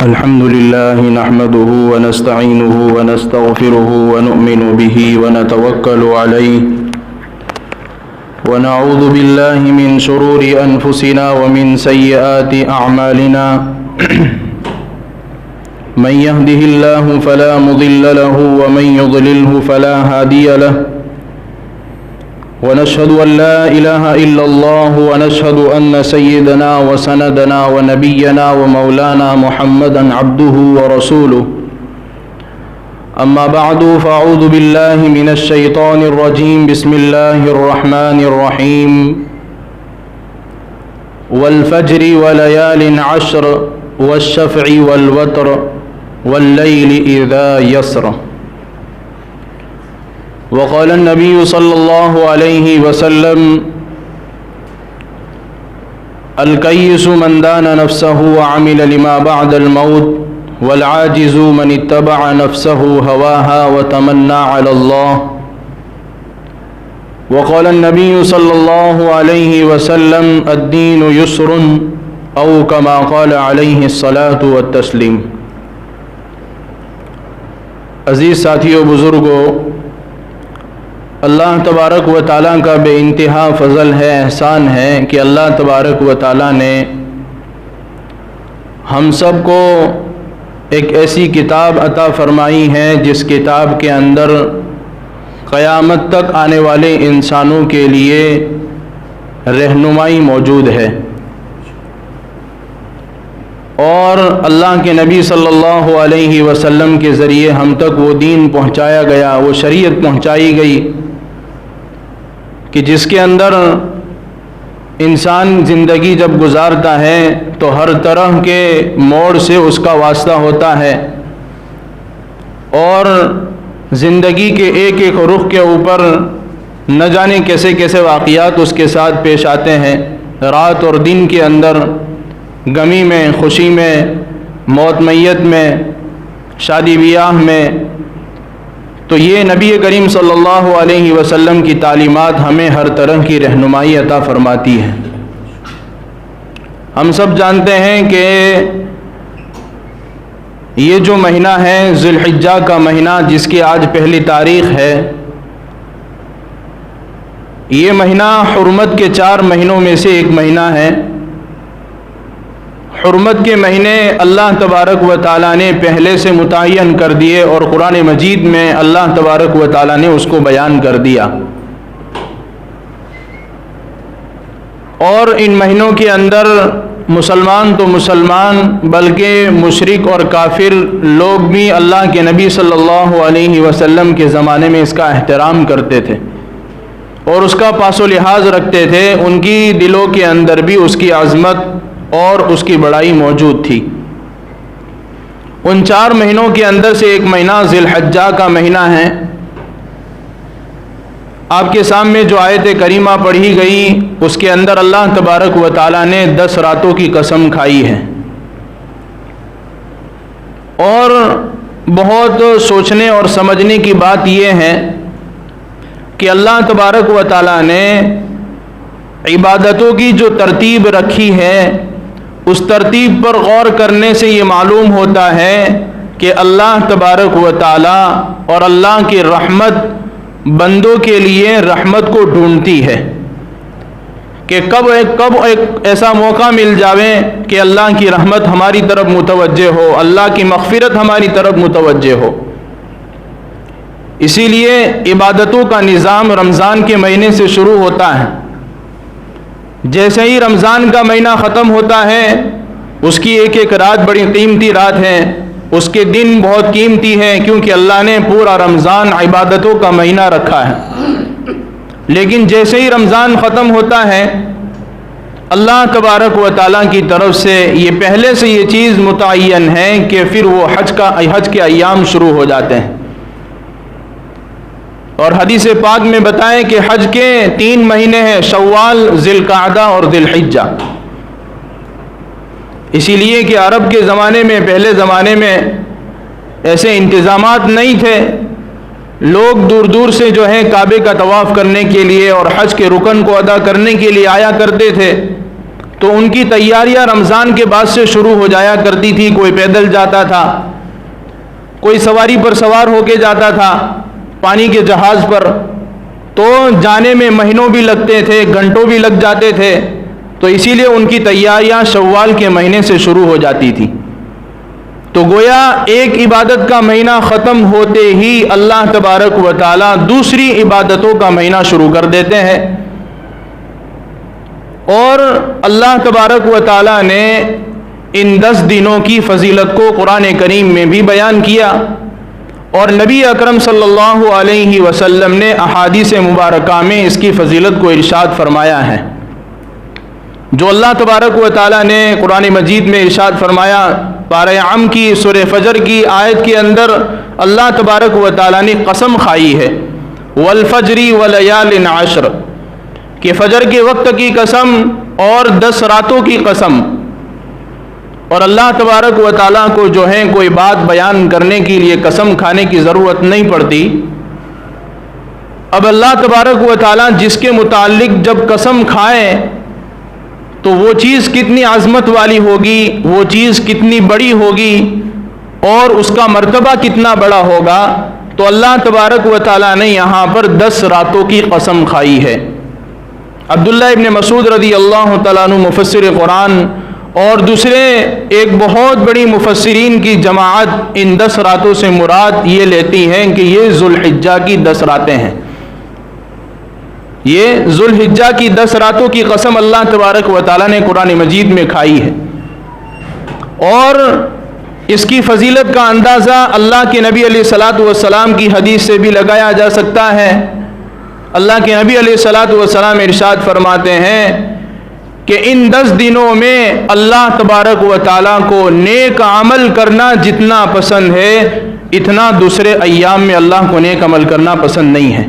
الحمد لله نحمده ونستعينه ونستغفره ونؤمن به ونتوكل عليه ونعوذ بالله من شرور أنفسنا ومن سيئات أعمالنا من يهده الله فلا مضل له ومن يضلله فلا هادي له ونشهد أن لا إله إلا الله ونشهد أن سيدنا وسندنا ونبينا ومولانا محمدا عبده ورسوله أما بعد فأعوذ بالله من الشيطان الرجيم بسم الله الرحمن الرحيم والفجر وليال عشر والشفع والوتر والليل إذا يسر وقال النبي صلى الله عليه وسلم الكيس من دان نفسه وعمل لما بعد الموت والعاجز من اتبع نفسه هواها وتمنى على الله وقال النبي صلى الله عليه وسلم الدين يسر أو كما قال عليه الصلاة والتسليم. عزیز ساتھیو بزرگو، اللہ تبارک و تعالیٰ کا بے انتہا فضل ہے، احسان ہے کہ اللہ تبارک و تعالیٰ نے ہم سب کو ایک ایسی کتاب عطا فرمائی ہے جس کتاب کے اندر قیامت تک آنے والے انسانوں کے لیے رہنمائی موجود ہے، اور اللہ کے نبی صلی اللہ علیہ وسلم کے ذریعے ہم تک وہ دین پہنچایا گیا، وہ شریعت پہنچائی گئی کہ جس کے اندر انسان زندگی جب گزارتا ہے تو ہر طرح کے موڑ سے اس کا واسطہ ہوتا ہے، اور زندگی کے ایک ایک رخ کے اوپر نہ جانے کیسے کیسے واقعات اس کے ساتھ پیش آتے ہیں، رات اور دن کے اندر، غمی میں، خوشی میں، موت میت میں، شادی بیاہ میں. تو یہ نبی کریم صلی اللہ علیہ وسلم کی تعلیمات ہمیں ہر طرح کی رہنمائی عطا فرماتی ہے. ہم سب جانتے ہیں کہ یہ جو مہینہ ہے ذی الحجہ کا مہینہ، جس کی آج پہلی تاریخ ہے، یہ مہینہ حرمت کے 4 مہینوں میں سے ایک مہینہ ہے. حرمت کے مہینے اللہ تبارک و تعالیٰ نے پہلے سے متعین کر دیے، اور قرآن مجید میں اللہ تبارک و تعالیٰ نے اس کو بیان کر دیا. اور ان مہینوں کے اندر مسلمان تو مسلمان بلکہ مشرک اور کافر لوگ بھی اللہ کے نبی صلی اللہ علیہ وسلم کے زمانے میں اس کا احترام کرتے تھے اور اس کا پاس و لحاظ رکھتے تھے. ان کی دلوں کے اندر بھی اس کی عظمت اور اس کی بڑائی موجود تھی. ان 4 مہینوں کے اندر سے ایک مہینہ ذی الحجہ کا مہینہ ہے. آپ کے سامنے جو آیت کریمہ پڑھی گئی اس کے اندر اللہ تبارک و تعالیٰ نے 10 راتوں کی قسم کھائی ہے، اور بہت سوچنے اور سمجھنے کی بات یہ ہے کہ اللہ تبارک و تعالیٰ نے عبادتوں کی جو ترتیب رکھی ہے اس ترتیب پر غور کرنے سے یہ معلوم ہوتا ہے کہ اللہ تبارک و تعالی اور اللہ کی رحمت بندوں کے لیے رحمت کو ڈھونڈتی ہے کہ کب ایک ایسا موقع مل جاوے کہ اللہ کی رحمت ہماری طرف متوجہ ہو، اللہ کی مغفرت ہماری طرف متوجہ ہو. اسی لیے عبادتوں کا نظام رمضان کے مہینے سے شروع ہوتا ہے. جیسے ہی رمضان کا مہینہ ختم ہوتا ہے، اس کی ایک ایک رات بڑی قیمتی رات ہے، اس کے دن بہت قیمتی ہیں، کیونکہ اللہ نے پورا رمضان عبادتوں کا مہینہ رکھا ہے. لیکن جیسے ہی رمضان ختم ہوتا ہے، اللہ تبارک و تعالیٰ کی طرف سے یہ پہلے سے یہ چیز متعین ہے کہ پھر وہ حج کے ایام شروع ہو جاتے ہیں. اور حدیث پاک میں بتائیں کہ حج کے 3 مہینے ہیں، شوال، ذی القعدہ اور ذی الحجہ. اسی لیے کہ عرب کے زمانے میں، پہلے زمانے میں ایسے انتظامات نہیں تھے. لوگ دور دور سے جو ہے کعبے کا طواف کرنے کے لیے اور حج کے رکن کو ادا کرنے کے لیے آیا کرتے تھے. تو ان کی تیاریاں رمضان کے بعد سے شروع ہو جایا کرتی تھی. کوئی پیدل جاتا تھا, کوئی سواری پر سوار ہو کے جاتا تھا پانی کے جہاز پر, تو جانے میں مہینوں بھی لگتے تھے, گھنٹوں بھی لگ جاتے تھے. تو اسی لیے ان کی تیاریاں شوال کے مہینے سے شروع ہو جاتی تھی. تو گویا ایک عبادت کا مہینہ ختم ہوتے ہی اللہ تبارک و تعالی دوسری عبادتوں کا مہینہ شروع کر دیتے ہیں. اور اللہ تبارک و تعالی نے ان 10 دنوں کی فضیلت کو قرآن کریم میں بھی بیان کیا, اور نبی اکرم صلی اللہ علیہ وسلم نے احادیث مبارکہ میں اس کی فضیلت کو ارشاد فرمایا ہے. جو اللہ تبارک و تعالی نے قرآن مجید میں ارشاد فرمایا, پارہ عم کی سورہ فجر کی آیت کے اندر اللہ تبارک و تعالی نے قسم کھائی ہے, والفجر ولیال عشر, کہ فجر کے وقت کی قسم اور 10 راتوں کی قسم. اور اللہ تبارک و تعالیٰ کو جو ہے کوئی بات بیان کرنے کے لیے قسم کھانے کی ضرورت نہیں پڑتی. اب اللہ تبارک و تعالیٰ جس کے متعلق جب قسم کھائے تو وہ چیز کتنی عظمت والی ہوگی, وہ چیز کتنی بڑی ہوگی, اور اس کا مرتبہ کتنا بڑا ہوگا. تو اللہ تبارک و تعالیٰ نے یہاں پر 10 راتوں کی قسم کھائی ہے. عبداللہ ابن مسعود رضی اللہ تعالیٰ عنہ مفسر قرآن اور دوسرے ایک بہت بڑی مفسرین کی جماعت ان 10 راتوں سے مراد یہ لیتی ہیں کہ یہ ذوالحجہ کی 10 راتیں ہیں. یہ ذوالحجہ کی 10 راتوں کی قسم اللہ تبارک و تعالیٰ نے قرآن مجید میں کھائی ہے. اور اس کی فضیلت کا اندازہ اللہ کے نبی علیہ الصلاۃ والسلام کی حدیث سے بھی لگایا جا سکتا ہے. اللہ کے نبی علیہ الصلاۃ والسلام ارشاد فرماتے ہیں کہ ان 10 دنوں میں اللہ تبارک و تعالیٰ کو نیک عمل کرنا جتنا پسند ہے, اتنا دوسرے ایام میں اللہ کو نیک عمل کرنا پسند نہیں ہے.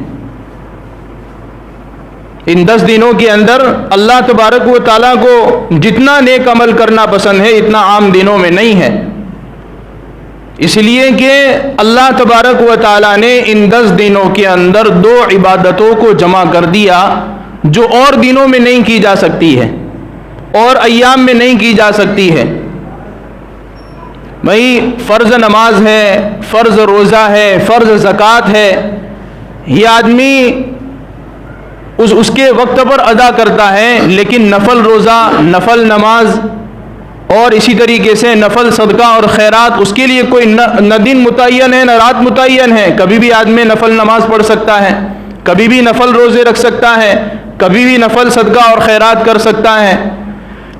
ان 10 دنوں کے اندر اللہ تبارک و تعالیٰ کو جتنا نیک عمل کرنا پسند ہے اتنا عام دنوں میں نہیں ہے. اس لیے کہ اللہ تبارک و تعالیٰ نے ان 10 دنوں کے اندر 2 عبادتوں کو جمع کر دیا جو اور دنوں میں نہیں کی جا سکتی ہے, اور ایام میں نہیں کی جا سکتی ہے. بھائی فرض نماز ہے, فرض روزہ ہے, فرض زکوٰۃ ہے, یہ آدمی اس کے وقت پر ادا کرتا ہے, لیکن نفل روزہ, نفل نماز اور اسی طریقے سے نفل صدقہ اور خیرات, اس کے لیے کوئی نہ دن متعین ہے نہ رات متعین ہے. کبھی بھی آدمی نفل نماز پڑھ سکتا ہے, کبھی بھی نفل روزے رکھ سکتا ہے, کبھی بھی نفل صدقہ اور خیرات کر سکتا ہے.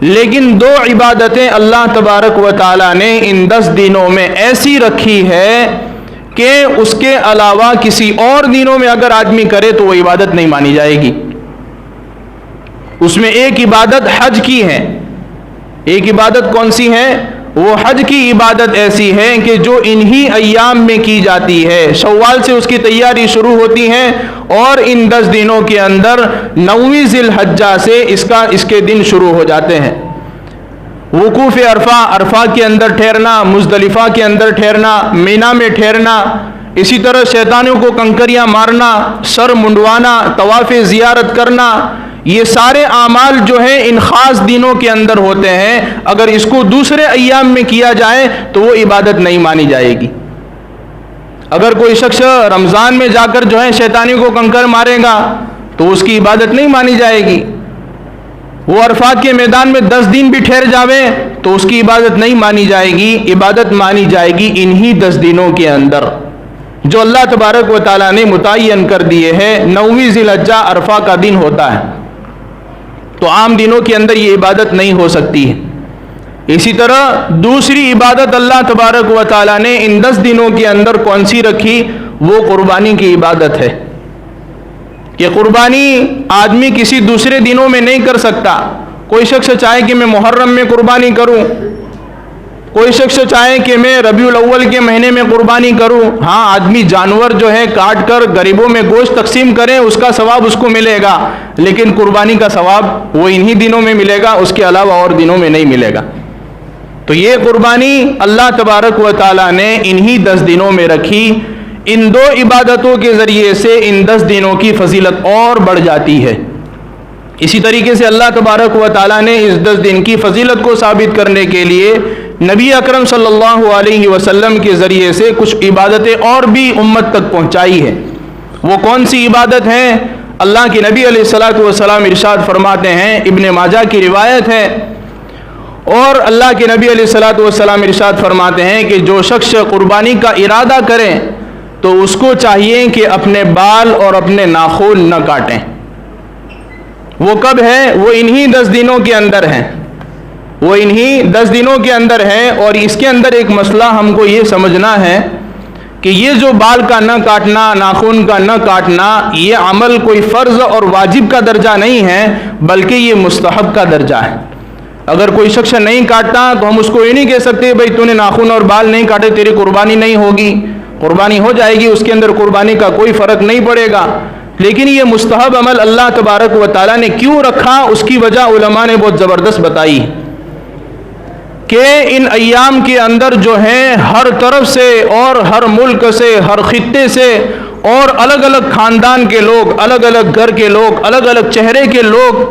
لیکن 2 عبادتیں اللہ تبارک و تعالیٰ نے ان 10 دنوں میں ایسی رکھی ہے کہ اس کے علاوہ کسی اور دنوں میں اگر آدمی کرے تو وہ عبادت نہیں مانی جائے گی. اس میں ایک عبادت حج کی ہے. ایک عبادت کون سی ہے؟ وہ حج کی عبادت ایسی ہے کہ جو انہی ایام میں کی جاتی ہے. شوال سے اس کی تیاری شروع ہوتی ہے اور ان 10 دنوں کے اندر 9ویں ذی الحجہ سے اس کے دن شروع ہو جاتے ہیں. وقوف عرفہ, عرفہ کے اندر ٹھہرنا, مزدلفہ کے اندر ٹھہرنا, مینا میں ٹھہرنا, اسی طرح شیطانوں کو کنکریاں مارنا, سر منڈوانا, طواف زیارت کرنا, یہ سارے اعمال جو ہیں ان خاص دنوں کے اندر ہوتے ہیں. اگر اس کو دوسرے ایام میں کیا جائے تو وہ عبادت نہیں مانی جائے گی. اگر کوئی شخص رمضان میں جا کر جو ہے شیطانی کو کنکر مارے گا تو اس کی عبادت نہیں مانی جائے گی. وہ عرفات کے میدان میں 10 دن بھی ٹھہر جاوے تو اس کی عبادت نہیں مانی جائے گی. عبادت مانی جائے گی انہی 10 دنوں کے اندر جو اللہ تبارک و تعالیٰ نے متعین کر دیے ہیں. 9ویں ذی الحجہ عرفہ کا دن ہوتا ہے, تو عام دنوں کے اندر یہ عبادت نہیں ہو سکتی ہے. اسی طرح دوسری عبادت اللہ تبارک و تعالیٰ نے ان 10 دنوں کے اندر کون سی رکھی؟ وہ قربانی کی عبادت ہے. کہ قربانی آدمی کسی دوسرے دنوں میں نہیں کر سکتا. کوئی شخص چاہے کہ میں محرم میں قربانی کروں, کوئی شخص چاہے کہ میں ربیع الاول کے مہینے میں قربانی کروں. ہاں, آدمی جانور جو ہے کاٹ کر غریبوں میں گوشت تقسیم کرے, اس کا ثواب اس کو ملے گا, لیکن قربانی کا ثواب وہ انہی دنوں میں ملے گا, اس کے علاوہ اور دنوں میں نہیں ملے گا. تو یہ قربانی اللہ تبارک و تعالیٰ نے انہی 10 دنوں میں رکھی. ان 2 عبادتوں کے ذریعے سے ان 10 دنوں کی فضیلت اور بڑھ جاتی ہے. اسی طریقے سے اللہ تبارک و تعالیٰ نے اس 10 دن کی فضیلت کو ثابت کرنے کے لیے نبی اکرم صلی اللہ علیہ وسلم کے ذریعے سے کچھ عبادتیں اور بھی امت تک پہنچائی ہے۔ وہ کون سی عبادت ہیں؟ اللہ کے نبی علیہ الصلاۃ والسلام ارشاد فرماتے ہیں، ابن ماجہ کی روایت ہے، اور اللہ کے نبی علیہ الصلاۃ والسلام ارشاد فرماتے ہیں کہ جو شخص قربانی کا ارادہ کرے تو اس کو چاہیے کہ اپنے بال اور اپنے ناخن نہ کاٹیں۔ وہ کب ہے؟ وہ انہی 10 دنوں کے اندر ہیں، وہ انہی 10 دنوں کے اندر ہے۔ اور اس کے اندر ایک مسئلہ ہم کو یہ سمجھنا ہے کہ یہ جو بال کا نہ کاٹنا، ناخن کا نہ کاٹنا، یہ عمل کوئی فرض اور واجب کا درجہ نہیں ہے، بلکہ یہ مستحب کا درجہ ہے۔ اگر کوئی شخص نہیں کاٹتا تو ہم اس کو یہ نہیں کہہ سکتے بھائی تو نے ناخن اور بال نہیں کاٹے تیری قربانی نہیں ہوگی، قربانی ہو جائے گی، اس کے اندر قربانی کا کوئی فرق نہیں پڑے گا۔ لیکن یہ مستحب عمل اللہ تبارک و تعالیٰ نے کیوں رکھا، اس کی وجہ علماء نے بہت زبردست بتائی کہ ان ایام کے اندر جو ہیں ہر طرف سے اور ہر ملک سے، ہر خطے سے اور الگ الگ خاندان کے لوگ، الگ الگ گھر کے لوگ، الگ الگ چہرے کے لوگ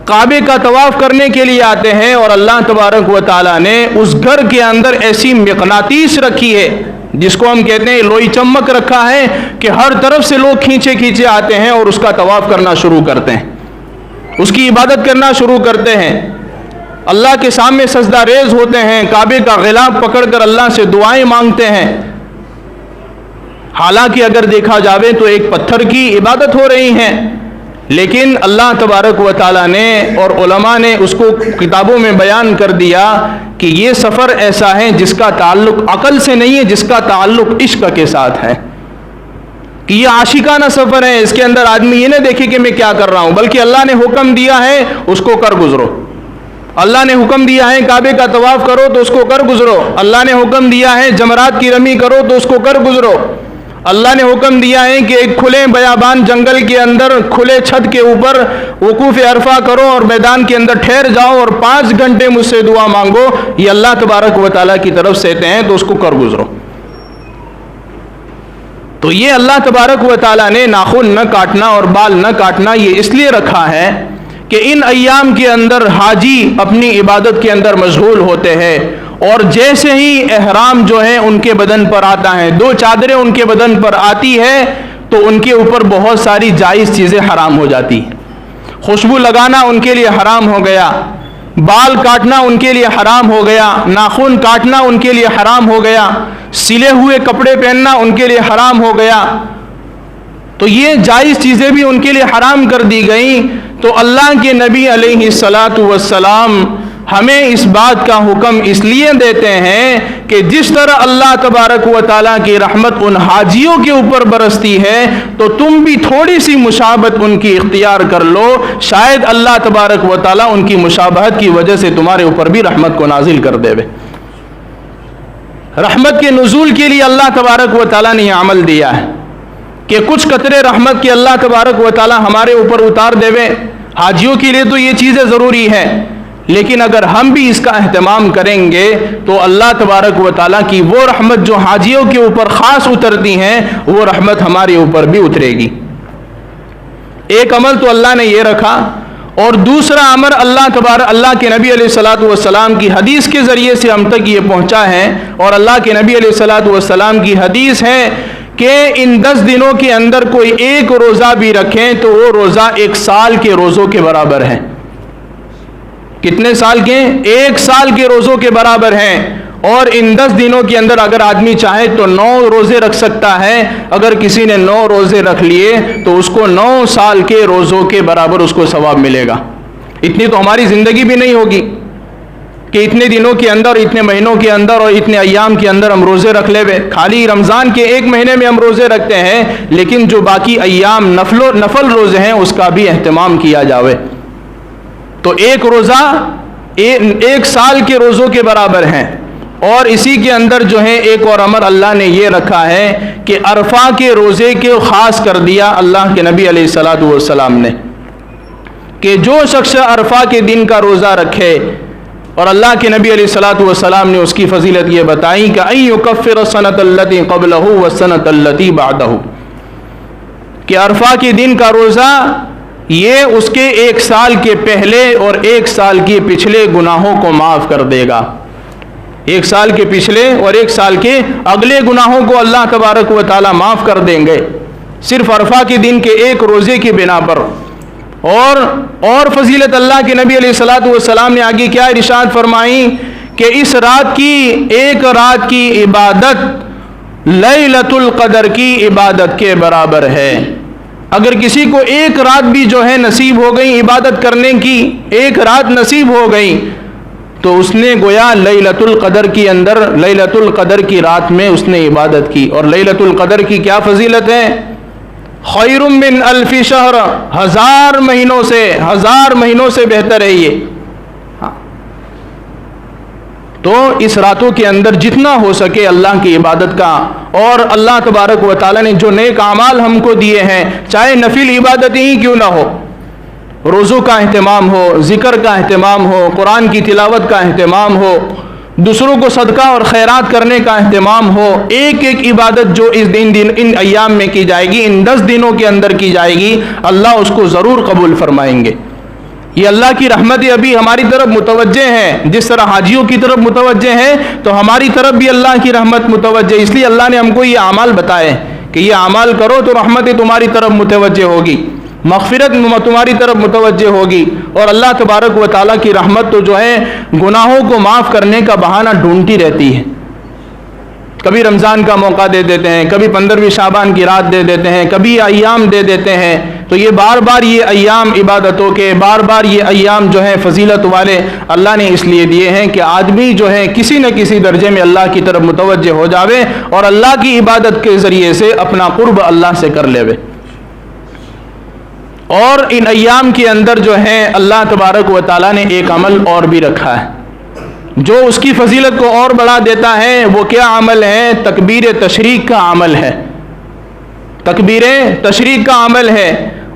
کعبے کا طواف کرنے کے لیے آتے ہیں، اور اللہ تبارک و تعالیٰ نے اس گھر کے اندر ایسی مقناطیس رکھی ہے جس کو ہم کہتے ہیں لوئی چمک رکھا ہے کہ ہر طرف سے لوگ کھینچے کھینچے آتے ہیں اور اس کا طواف کرنا شروع کرتے ہیں، اس کی عبادت کرنا شروع کرتے ہیں، اللہ کے سامنے سجدہ ریز ہوتے ہیں، کعبے کا غلاف پکڑ کر اللہ سے دعائیں مانگتے ہیں۔ حالانکہ اگر دیکھا جاوے تو ایک پتھر کی عبادت ہو رہی ہیں، لیکن اللہ تبارک و تعالیٰ نے اور علماء نے اس کو کتابوں میں بیان کر دیا کہ یہ سفر ایسا ہے جس کا تعلق عقل سے نہیں ہے، جس کا تعلق عشق کے ساتھ ہے، کہ یہ عاشقانہ سفر ہے، اس کے اندر آدمی یہ نہ دیکھے کہ میں کیا کر رہا ہوں، بلکہ اللہ نے حکم دیا ہے اس کو کر گزرو۔ اللہ نے حکم دیا ہے کعبے کا طواف کرو تو اس کو کر گزرو، اللہ نے حکم دیا ہے جمرات کی رمی کرو تو اس کو کر گزرو، اللہ نے حکم دیا ہے کہ ایک کھلے بیابان جنگل کے اندر کھلے چھت کے اوپر وقوف عرفہ کرو اور میدان کے اندر ٹھہر جاؤ اور 5 گھنٹے مجھ سے دعا مانگو، یہ اللہ تبارک و تعالیٰ کی طرف سے ہیں تو اس کو کر گزرو۔ تو یہ اللہ تبارک و تعالیٰ نے ناخن نہ کاٹنا اور بال نہ کاٹنا یہ اس لیے رکھا ہے کہ ان ایام کے اندر حاجی اپنی عبادت کے اندر مشغول ہوتے ہیں، اور جیسے ہی احرام جو ہے ان کے بدن پر آتا ہے، 2 چادریں ان کے بدن پر آتی ہے تو ان کے اوپر بہت ساری جائز چیزیں حرام ہو جاتی ہیں۔ خوشبو لگانا ان کے لیے حرام ہو گیا، بال کاٹنا ان کے لیے حرام ہو گیا، ناخن کاٹنا ان کے لیے حرام ہو گیا، سلے ہوئے کپڑے پہننا ان کے لیے حرام ہو گیا، تو یہ جائز چیزیں بھی ان کے لیے حرام کر دی گئیں۔ تو اللہ کے نبی علیہ الصلاۃ والسلام ہمیں اس بات کا حکم اس لیے دیتے ہیں کہ جس طرح اللہ تبارک و تعالیٰ کی رحمت ان حاجیوں کے اوپر برستی ہے تو تم بھی تھوڑی سی مشابہت ان کی اختیار کر لو، شاید اللہ تبارک و تعالیٰ ان کی مشابہت کی وجہ سے تمہارے اوپر بھی رحمت کو نازل کر دے۔ رحمت کے نزول کے لیے اللہ تبارک و تعالیٰ نے یہ عمل دیا ہے کہ کچھ قطرے رحمت کے اللہ تبارک و تعالیٰ ہمارے اوپر اتار دے۔ حاجیوں کے لیے تو یہ چیزیں ضروری ہیں، لیکن اگر ہم بھی اس کا اہتمام کریں گے تو اللہ تبارک و تعالیٰ کی وہ رحمت جو حاجیوں کے اوپر خاص اترتی ہیں وہ رحمت ہمارے اوپر بھی اترے گی۔ ایک عمل تو اللہ نے یہ رکھا، اور دوسرا امر اللہ کے نبی علیہ الصلاۃ والسلام کی حدیث کے ذریعے سے ہم تک یہ پہنچا ہے، اور اللہ کے نبی علیہ الصلاۃ والسلام کی حدیث ہے کہ ان 10 دنوں کے اندر کوئی ایک روزہ بھی رکھیں تو وہ روزہ 1 سال کے روزوں کے برابر ہے۔ کتنے سال کے؟ 1 سال کے روزوں کے برابر ہیں۔ اور ان 10 دنوں کے اندر اگر آدمی چاہے تو 9 روزے رکھ سکتا ہے، اگر کسی نے 9 روزے رکھ لیے تو اس کو 9 سال کے روزوں کے برابر اس کو ثواب ملے گا۔ اتنی تو ہماری زندگی بھی نہیں ہوگی کہ اتنے دنوں کے اندر، اتنے مہینوں کے اندر اور اتنے ایام کے اندر ہم روزے رکھ لے ہوئے۔ خالی رمضان کے 1 مہینے میں ہم روزے رکھتے ہیں، لیکن جو باقی ایام نفل روزے ہیں اس کا بھی اہتمام کیا جاوے تو 1 روزہ 1 سال کے روزوں کے برابر ہیں۔ اور اسی کے اندر جو ہے ایک اور امر اللہ نے یہ رکھا ہے کہ عرفہ کے روزے کے خاص کر دیا اللہ کے نبی علیہ الصلاۃ والسلام نے کہ جو شخص عرفہ کے دن کا روزہ رکھے، اور اللہ کے نبی علیہ الصلاۃ والسلام نے اس کی فضیلت یہ بتائی کہ ان یکفر السنۃ التی قبلہ والسنۃ التی بعدہ، کہ عرفہ کے دن کا روزہ یہ اس کے 1 سال کے پہلے اور 1 سال کے پچھلے گناہوں کو معاف کر دے گا. 1 سال کے پچھلے اور 1 سال کے اگلے گناہوں کو اللہ تبارک و تعالیٰ معاف کر دیں گے صرف عرفہ کے دن کے 1 روزے کی بنا پر. اور فضیلت اللہ کے نبی علیہ الصلوۃ والسلام نے آگے کیا ارشاد فرمائی کہ اس رات کی 1 رات کی عبادت لیلۃ القدر کی عبادت کے برابر ہے. اگر کسی کو 1 رات بھی جو ہے نصیب ہو گئی عبادت کرنے کی، 1 رات نصیب ہو گئی تو اس نے گویا لیلۃ القدر کی اندر لیلۃ القدر کی رات میں اس نے عبادت کی. اور لیلۃ القدر کی کیا فضیلت ہے؟ خیر من 1000 شہر، 1000 مہینوں سے بہتر ہے یہ. تو اس راتوں کے اندر جتنا ہو سکے اللہ کی عبادت کا، اور اللہ تبارک و تعالیٰ نے جو نیک اعمال ہم کو دیے ہیں، چاہے نفل عبادت ہی کیوں نہ ہو، روزوں کا اہتمام ہو، ذکر کا اہتمام ہو، قرآن کی تلاوت کا اہتمام ہو، دوسروں کو صدقہ اور خیرات کرنے کا اہتمام ہو، ایک عبادت جو ان ایام میں کی جائے گی، ان 10 دنوں کے اندر کی جائے گی، اللہ اس کو ضرور قبول فرمائیں گے. یہ اللہ کی رحمت ابھی ہماری طرف متوجہ ہے. جس طرح حاجیوں کی طرف متوجہ ہے تو ہماری طرف بھی اللہ کی رحمت متوجہ. اس لیے اللہ نے ہم کو یہ اعمال بتائے کہ یہ اعمال کرو تو رحمت تمہاری طرف متوجہ ہوگی، مغفرت تمہاری طرف متوجہ ہوگی. اور اللہ تبارک و تعالیٰ کی رحمت تو جو ہے گناہوں کو معاف کرنے کا بہانہ ڈھونڈتی رہتی ہے. کبھی رمضان کا موقع دے دیتے ہیں، کبھی 15ویں شعبان کی رات دے دیتے ہیں، کبھی ایام دے دیتے ہیں. تو یہ بار بار یہ ایام عبادتوں کے، بار بار یہ ایام جو ہیں فضیلت والے اللہ نے اس لیے دیے ہیں کہ آدمی جو ہے کسی نہ کسی درجے میں اللہ کی طرف متوجہ ہو جاوے اور اللہ کی عبادت کے ذریعے سے اپنا قرب اللہ سے کر لے. اور ان ایام کے اندر جو ہے اللہ تبارک و تعالیٰ نے ایک عمل اور بھی رکھا ہے جو اس کی فضیلت کو اور بڑھا دیتا ہے. وہ کیا عمل ہے؟ تکبیر تشریق کا عمل ہے. تکبیر تشریق کا عمل ہے.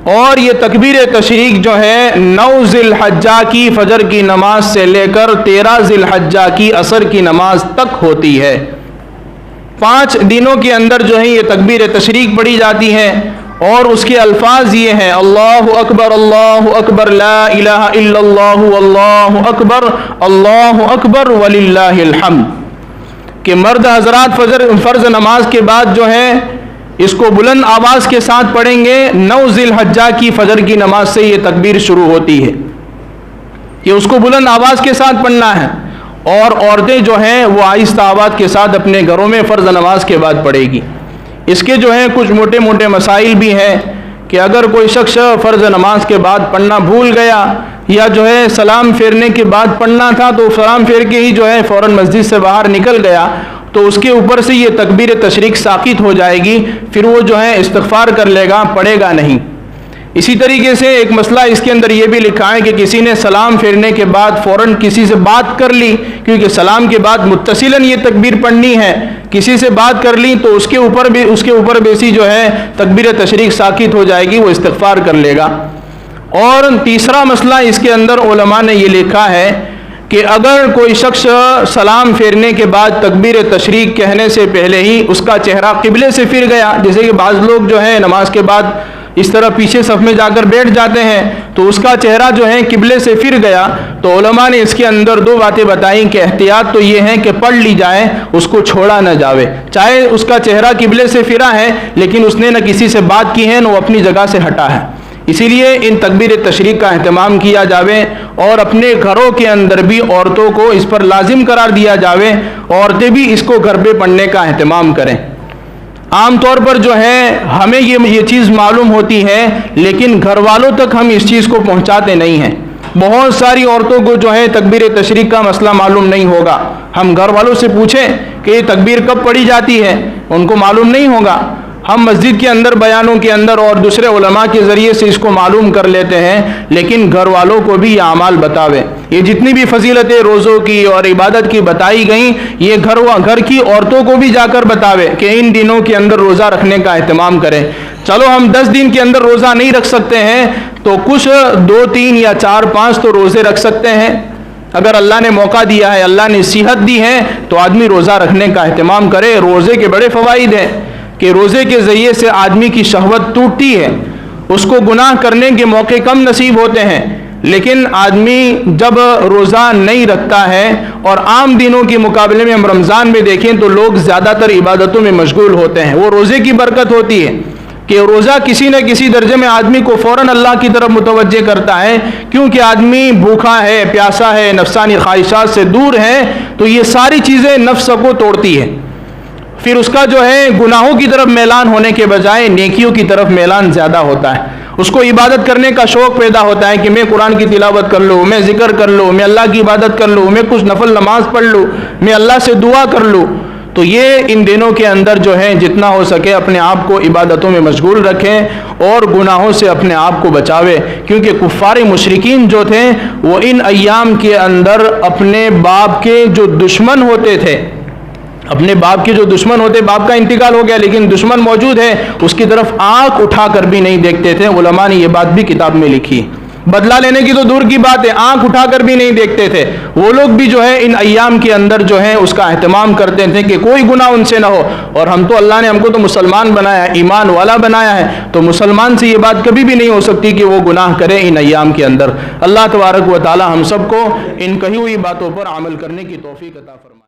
اور یہ تکبیر تشریق جو ہے 9 ذی الحجہ کی فجر کی نماز سے لے کر 13 ذی الحجہ کی عصر کی نماز تک ہوتی ہے. 5 دنوں کے اندر جو ہے یہ تکبیر تشریق پڑھی جاتی ہے. اور اس کے الفاظ یہ ہیں: اللہ اکبر لا الہ الا اللہ اللہ اکبر وللہ الحمد. کہ مرد حضرات فرض نماز کے بعد جو ہے اس کو بلند آواز کے ساتھ پڑھیں گے. 9 ذی الحجہ کی فجر کی نماز سے یہ تکبیر شروع ہوتی ہے، یہ اس کو بلند آواز کے ساتھ پڑھنا ہے. اور عورتیں جو ہیں وہ آہستہ آواز کے ساتھ اپنے گھروں میں فرض نماز کے بعد پڑھے گی. اس کے جو ہیں کچھ موٹے موٹے مسائل بھی ہیں کہ اگر کوئی شخص فرض نماز کے بعد پڑھنا بھول گیا یا جو ہے سلام پھیرنے کے بعد پڑھنا تھا تو سلام پھیر کے ہی جو ہے فوراً مسجد سے باہر نکل گیا تو اس کے اوپر سے یہ تکبیر تشریق ساقط ہو جائے گی. پھر وہ جو ہے استغفار کر لے گا، پڑھے گا نہیں. اسی طریقے سے ایک مسئلہ اس کے اندر یہ بھی لکھا ہے کہ کسی نے سلام پھیرنے کے بعد فوراً کسی سے بات کر لی، کیونکہ سلام کے بعد متصلاً یہ تکبیر پڑھنی ہے، کسی سے بات کر لی تو اس کے اوپر بیسی جو ہے تکبیر تشریق ساقط ہو جائے گی، وہ استغفار کر لے گا. اور تیسرا مسئلہ اس کے اندر علماء نے یہ لکھا ہے کہ اگر کوئی شخص سلام پھیرنے کے بعد تکبیر تشریق کہنے سے پہلے ہی اس کا چہرہ قبلے سے پھر گیا، جیسے کہ بعض لوگ جو ہے نماز کے بعد اس طرح پیچھے صف میں جا کر بیٹھ جاتے ہیں تو اس کا چہرہ جو ہے قبلے سے پھر گیا، تو علماء نے اس کے اندر 2 باتیں بتائیں کہ احتیاط تو یہ ہے کہ پڑھ لی جائے، اس کو چھوڑا نہ جاوے. چاہے اس کا چہرہ قبلے سے پھرا ہے لیکن اس نے نہ کسی سے بات کی ہے نہ وہ اپنی جگہ سے ہٹا ہے. اسی لیے ان تکبیر تشریق کا اہتمام کیا جاوے اور اپنے گھروں کے اندر بھی عورتوں کو اس پر لازم قرار دیا جاوے. عورتیں بھی اس کو گھر پہ پڑھنے کا اہتمام کریں. عام طور پر جو ہے ہمیں یہ چیز معلوم ہوتی ہے لیکن گھر والوں تک ہم اس چیز کو پہنچاتے نہیں ہیں. بہت ساری عورتوں کو جو ہے تکبیر تشریق کا مسئلہ معلوم نہیں ہوگا. ہم گھر والوں سے پوچھیں کہ یہ تکبیر کب پڑھی جاتی ہے، ان کو معلوم نہیں ہوگا. ہم مسجد کے اندر بیانوں کے اندر اور دوسرے علماء کے ذریعے سے اس کو معلوم کر لیتے ہیں لیکن گھر والوں کو بھی یہ اعمال بتاوے. یہ جتنی بھی فضیلتیں روزوں کی اور عبادت کی بتائی گئیں یہ گھر کی عورتوں کو بھی جا کر بتاوے کہ ان دنوں کے اندر روزہ رکھنے کا اہتمام کریں. چلو ہم 10 دن کے اندر روزہ نہیں رکھ سکتے ہیں تو کچھ 2 3 یا 4 5 تو روزے رکھ سکتے ہیں. اگر اللہ نے موقع دیا ہے، اللہ نے صحت دی ہے تو آدمی روزہ رکھنے کا اہتمام کرے. روزے کے بڑے فوائد ہیں کہ روزے کے ذریعے سے آدمی کی شہوت ٹوٹتی ہے اس کو گناہ کرنے کے موقع کم نصیب ہوتے ہیں، لیکن آدمی جب روزہ نہیں رکھتا ہے، اور عام دنوں کے مقابلے میں ہم رمضان میں دیکھیں تو لوگ زیادہ تر عبادتوں میں مشغول ہوتے ہیں، وہ روزے کی برکت ہوتی ہے کہ روزہ کسی نہ کسی درجے میں آدمی کو فوراً اللہ کی طرف متوجہ کرتا ہے، کیونکہ آدمی بھوکا ہے، پیاسا ہے، نفسانی خواہشات سے دور ہے، تو یہ ساری چیزیں نفس کو توڑتی ہے، پھر اس کا جو ہے گناہوں کی طرف میلان ہونے کے بجائے نیکیوں کی طرف میلان زیادہ ہوتا ہے، اس کو عبادت کرنے کا شوق پیدا ہوتا ہے کہ میں قرآن کی تلاوت کر لوں، میں ذکر کر لوں، میں اللہ کی عبادت کر لوں، میں کچھ نفل نماز پڑھ لوں، میں اللہ سے دعا کر لوں۔ تو یہ ان دنوں کے اندر جو ہے جتنا ہو سکے اپنے آپ کو عبادتوں میں مشغول رکھیں اور گناہوں سے اپنے آپ کو بچاوے، کیونکہ کفار مشرکین جو تھے وہ ان ایام کے اندر اپنے باپ کے جو دشمن ہوتے تھے، اپنے باپ کے جو دشمن ہوتے، باپ کا انتقال ہو گیا لیکن دشمن موجود ہے، اس کی طرف آنکھ اٹھا کر بھی نہیں دیکھتے تھے۔ علماء نے یہ بات بھی کتاب میں لکھی، بدلہ لینے کی تو دور کی بات ہے، آنکھ اٹھا کر بھی نہیں دیکھتے تھے۔ وہ لوگ بھی جو ہے ان ایام کے اندر جو ہے اس کا اہتمام کرتے تھے کہ کوئی گناہ ان سے نہ ہو، اور ہم تو اللہ نے ہم کو تو مسلمان بنایا ہے، ایمان والا بنایا ہے، تو مسلمان سے یہ بات کبھی بھی نہیں ہو سکتی کہ وہ گناہ کرے ان ایام کے اندر۔ اللہ تبارک و تعالی ہم سب کو ان کہی ہوئی باتوں پر عمل کرنے کی توفیق عطا فرمائے۔